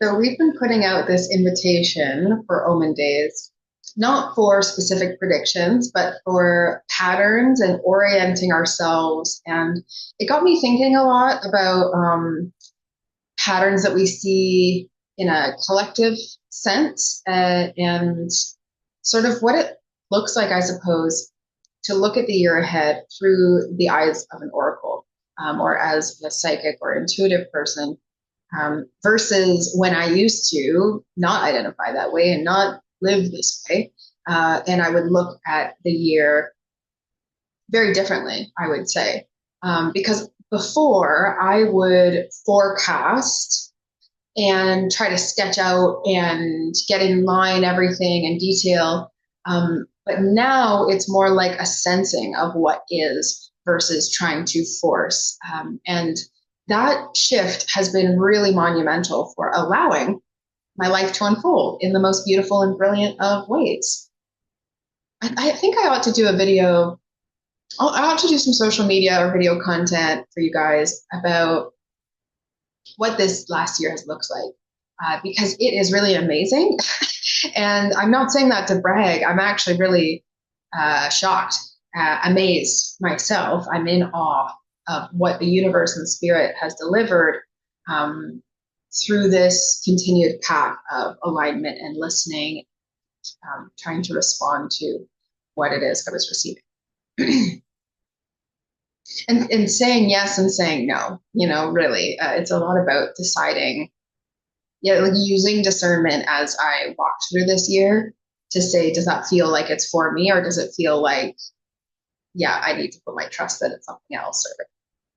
So we've been putting out this invitation for Omen Days, not for specific predictions, but for patterns and orienting ourselves. And it got me thinking a lot about patterns that we see in a collective sense and sort of what it looks like, I suppose, to look at the year ahead through the eyes of an oracle or as a psychic or intuitive person versus when I used to not identify that way and not live this way. And I would look at the year very differently, I would say. Because before I would forecast and try to sketch out and get in line everything in detail. But now it's more like a sensing of what is versus trying to force. And that shift has been really monumental for allowing my life to unfold in the most beautiful and brilliant of ways. I think I ought to do a video. I ought to do some social media or video content for you guys about what this last year has looked like because it is really amazing. And I'm not saying that to brag. I'm actually really shocked, amazed myself. I'm in awe of what the universe and spirit has delivered through this continued path of alignment and listening, trying to respond to what it is I was receiving. And saying yes and saying no, really, it's a lot about deciding, like using discernment as I walked through this year to say, does that feel like it's for me, or does it feel like, yeah, I need to put my trust that it's something else? Or,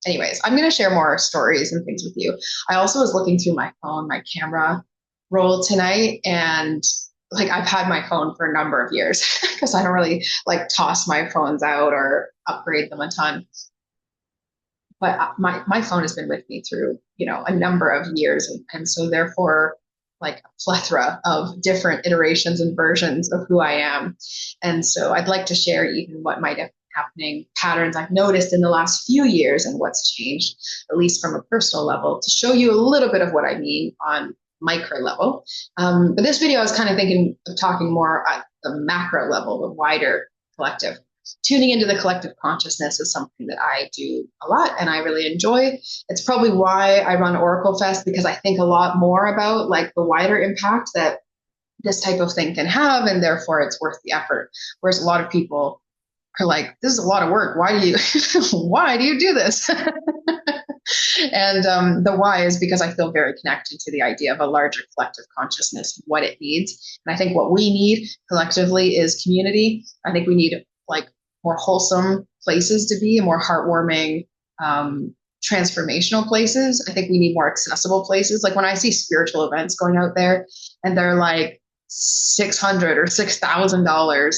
anyways, I'm going to share more stories and things with you. I also was looking through my phone, my camera roll tonight, and like I've had my phone for a number of years because I don't really like toss my phones out or upgrade them a ton. But my phone has been with me through, a number of years. And so therefore, like a plethora of different iterations and versions of who I am. And so I'd like to share even what might have been happening, patterns I've noticed in the last few years and what's changed, at least from a personal level, to show you a little bit of what I mean on micro level. But this video, I was kind of thinking of talking more at the macro level, the wider collective. Tuning into the collective consciousness is something that I do a lot and I really enjoy. It's probably why I run OracleFest, because I think a lot more about like the wider impact that this type of thing can have, and therefore it's worth the effort. Whereas a lot of people are like, this is a lot of work. Why do you why do you do this? And the why is because I feel very connected to the idea of a larger collective consciousness, what it needs. And I think what we need collectively is community. I think we need like more wholesome places to be, more heartwarming, transformational places. I think we need more accessible places. Like when I see spiritual events going out there and they're like $600 or $6,000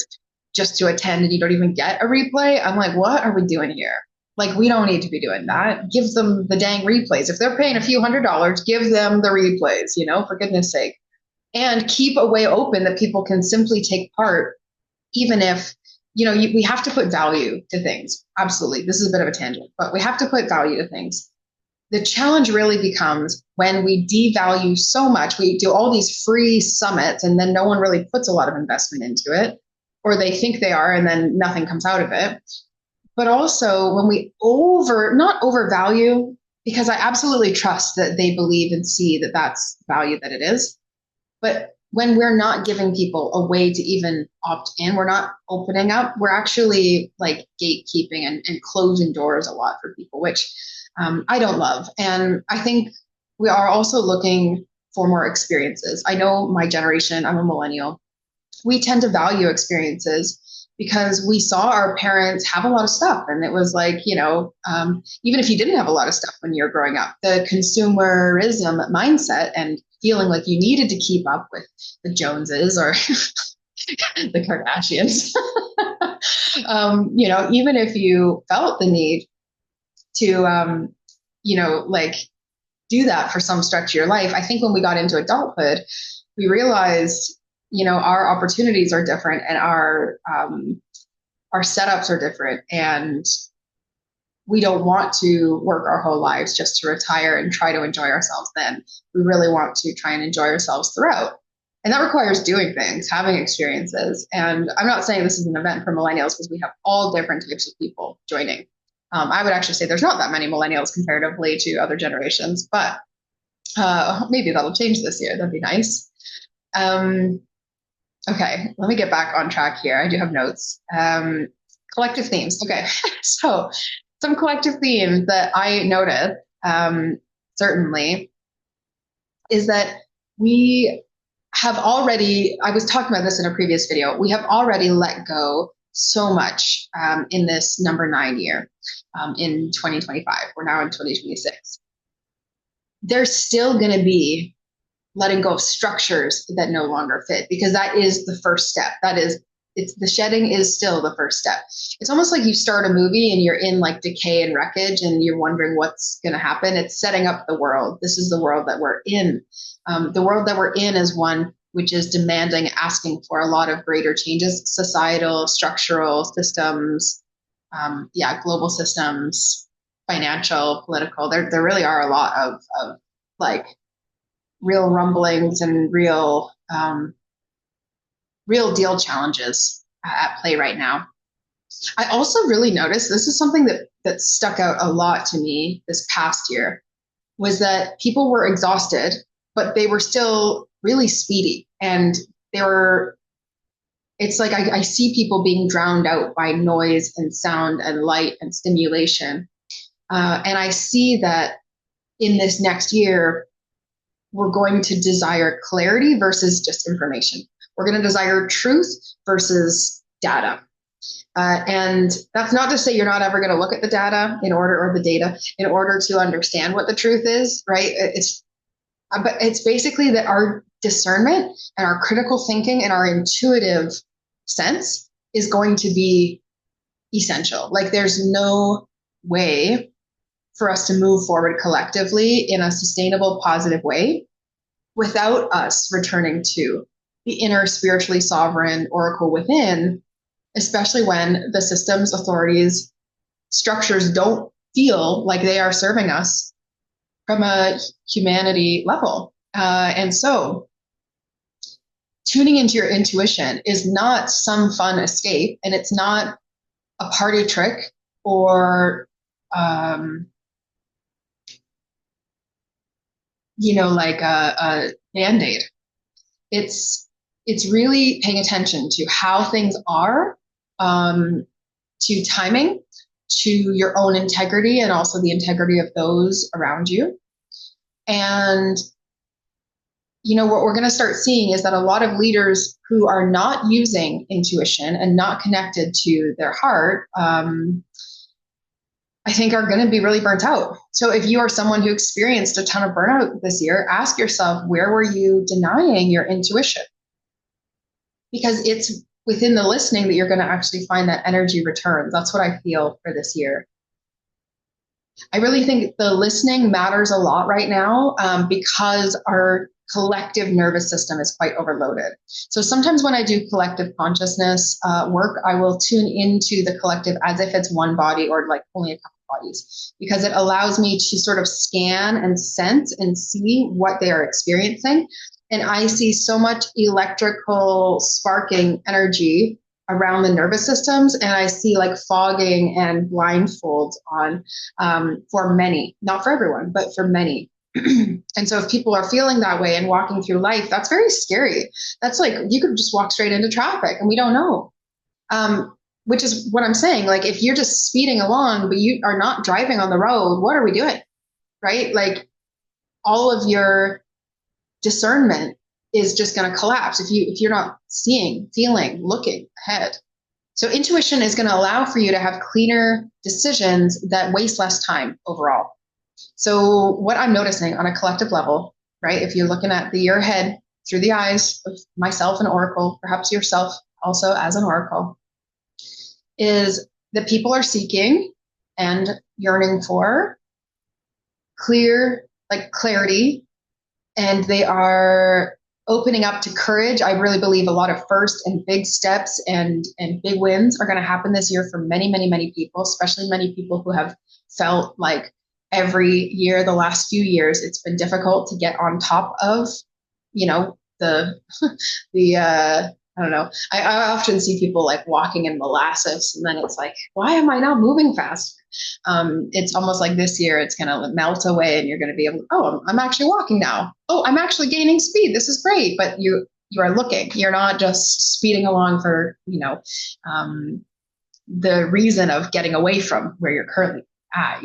just to attend and you don't even get a replay, I'm like, what are we doing here? Like, we don't need to be doing that. Give them the dang replays. If they're paying a few $100s, give them the replays, for goodness sake. And keep a way open that people can simply take part, even if, we have to put value to things. Absolutely. This is a bit of a tangent, but we have to put value to things. The challenge really becomes when we devalue so much. We do all these free summits and then no one really puts a lot of investment into it, or they think they are and then nothing comes out of it. But also when we not overvalue, because I absolutely trust that they believe and see that that's value that it is. But when we're not giving people a way to even opt in, we're not opening up, we're actually like gatekeeping and closing doors a lot for people, which I don't love. And I think we are also looking for more experiences. I know my generation, I'm a millennial, we tend to value experiences because we saw our parents have a lot of stuff. And it was like, even if you didn't have a lot of stuff when you were growing up, the consumerism mindset and feeling like you needed to keep up with the Joneses or the Kardashians, even if you felt the need to, like do that for some stretch of your life. I think when we got into adulthood, we realized our opportunities are different and our setups are different. And we don't want to work our whole lives just to retire and try to enjoy ourselves then. We really want to try and enjoy ourselves throughout. And that requires doing things, having experiences. And I'm not saying this is an event for millennials because we have all different types of people joining. I would actually say there's not that many millennials comparatively to other generations, but maybe that'll change this year. That'd be nice. Okay, let me get back on track here. I do have notes. Collective themes. Okay, so some collective themes that I noted, certainly, is that we have already, I was talking about this in a previous video, we have already let go so much in this number 9 year in 2025. We're now in 2026. There's still going to be letting go of structures that no longer fit, because that is the first step. It's the shedding is still the first step. It's almost like you start a movie and you're in like decay and wreckage and you're wondering what's going to happen. It's setting up the world. This is the world that we're in. The world that we're in is one which is demanding, asking for a lot of greater changes, societal, structural systems, global systems, financial, political. There really are a lot of like real rumblings and real deal challenges at play right now. I also really noticed, this is something that stuck out a lot to me this past year, was that people were exhausted, but they were still really speedy. And it's like I see people being drowned out by noise and sound and light and stimulation. And I see that in this next year, we're going to desire clarity versus just information. We're going to desire truth versus data. And that's not to say you're not ever going to look at the data or the data in order to understand what the truth is, right? But it's basically that our discernment and our critical thinking and our intuitive sense is going to be essential. Like there's no way for us to move forward collectively in a sustainable, positive way without us returning to the inner spiritually sovereign oracle within, especially when the systems, authorities, structures don't feel like they are serving us from a humanity level. And so tuning into your intuition is not some fun escape, and it's not a party trick or like a Band-Aid. It's really paying attention to how things are, to timing, to your own integrity, and also the integrity of those around you. And what we're going to start seeing is that a lot of leaders who are not using intuition and not connected to their heart, I think are going to be really burnt out. So if you are someone who experienced a ton of burnout this year, ask yourself, where were you denying your intuition? Because it's within the listening that you're going to actually find that energy returns. That's what I feel for this year. I really think the listening matters a lot right now because our collective nervous system is quite overloaded. So sometimes when I do collective consciousness work, I will tune into the collective as if it's one body or like only a couple bodies, because it allows me to sort of scan and sense and see what they are experiencing. And I see so much electrical sparking energy around the nervous systems, and I see like fogging and blindfolds on for many, not for everyone, but for many. And so if people are feeling that way and walking through life, that's very scary. That's like, you could just walk straight into traffic and we don't know. Which is what I'm saying. Like if you're just speeding along, but you are not driving on the road, what are we doing? Right? Like all of your discernment is just going to collapse if you're not seeing, feeling, looking ahead. So intuition is going to allow for you to have cleaner decisions that waste less time overall. So what I'm noticing on a collective level, right? If you're looking at the year ahead through the eyes of myself, an oracle, perhaps yourself also as an oracle, is that people are seeking and yearning for clarity, and they are opening up to courage. I really believe a lot of first and big steps and big wins are going to happen this year for many, many, many people, especially many people who have felt like every year, the last few years, it's been difficult to get on top of, the the I don't know. I often see people like walking in molasses, and then it's like, why am I not moving fast? It's almost like this year it's going to melt away, and you're going to be able to, oh, I'm actually walking now. Oh, I'm actually gaining speed. This is great. But you are looking. You're not just speeding along for, the reason of getting away from where you're currently at.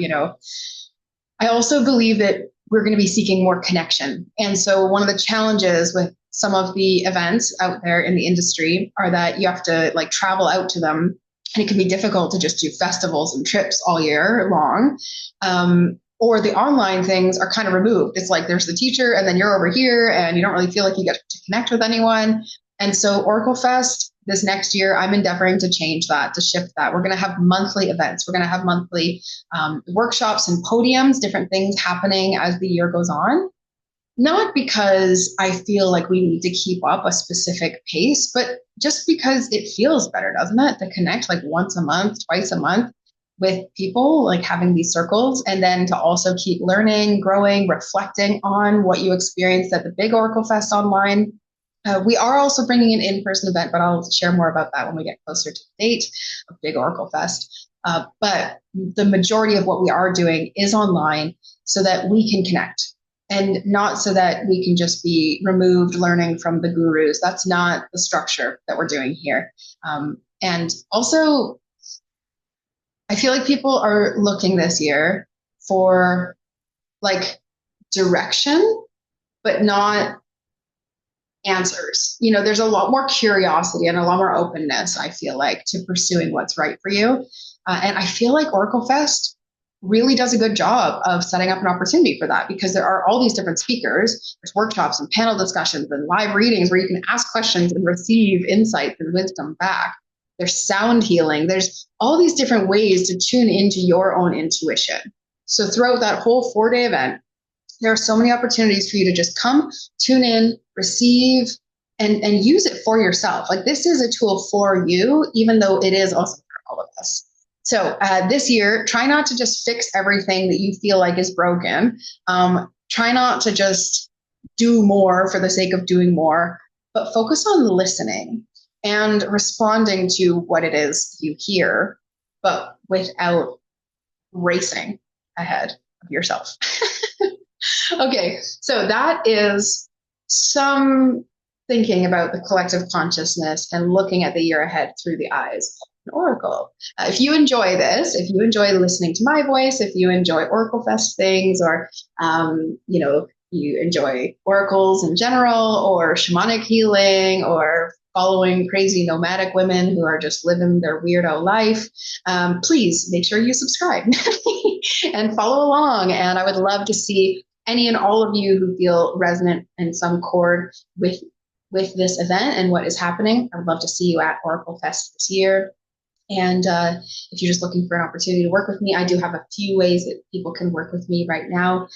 I also believe that we're going to be seeking more connection. And so one of the challenges with some of the events out there in the industry are that you have to like travel out to them, and it can be difficult to just do festivals and trips all year long. Or the online things are kind of removed. It's like there's the teacher and then you're over here and you don't really feel like you get to connect with anyone. And so OracleFest this next year, I'm endeavoring to change that, to shift that. We're going to have monthly events. We're going to have monthly workshops and podiums, different things happening as the year goes on. Not because I feel like we need to keep up a specific pace, but just because it feels better, doesn't it? To connect like once a month, twice a month with people, like having these circles, and then to also keep learning, growing, reflecting on what you experienced at the big Oracle Fest online. We are also bringing an in-person event, but I'll share more about that when we get closer to the date of Big Oracle Fest. But the majority of what we are doing is online so that we can connect, and not so that we can just be removed learning from the gurus. That's not the structure that we're doing here. And also, I feel like people are looking this year for like direction, but not answers. There's a lot more curiosity and a lot more openness, I feel like, to pursuing what's right for you. And I feel like OracleFest really does a good job of setting up an opportunity for that, because there are all these different speakers. There's workshops and panel discussions and live readings where you can ask questions and receive insights and wisdom back. There's sound healing. There's all these different ways to tune into your own intuition. So throughout that whole 4-day event, there are so many opportunities for you to just come, tune in, receive, and use it for yourself. Like, this is a tool for you, even though it is also for all of us. So this year, try not to just fix everything that you feel like is broken. Try not to just do more for the sake of doing more, but focus on listening and responding to what it is you hear, but without racing ahead of yourself. Okay, so that is some thinking about the collective consciousness and looking at the year ahead through the eyes of an oracle. If you enjoy this, if you enjoy listening to my voice, if you enjoy OracleFest things, or you enjoy oracles in general, or shamanic healing, or following crazy nomadic women who are just living their weirdo life, please make sure you subscribe and follow along. And I would love to see any and all of you who feel resonant in some chord with this event and what is happening. I would love to see you at OracleFest this year. And if you're just looking for an opportunity to work with me, I do have a few ways that people can work with me right now.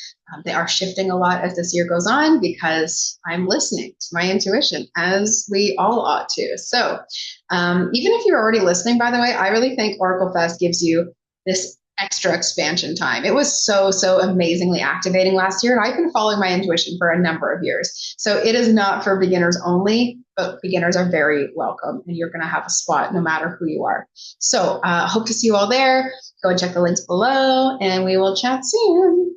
They are shifting a lot as this year goes on, because I'm listening to my intuition, as we all ought to. So even if you're already listening, by the way, I really think OracleFest gives you this extra expansion time. It was so amazingly activating last year, and I've been following my intuition for a number of years. So it is not for beginners only, but beginners are very welcome, and you're going to have a spot no matter who you are. So hope to see you all there. Go and check the links below, and we will chat soon.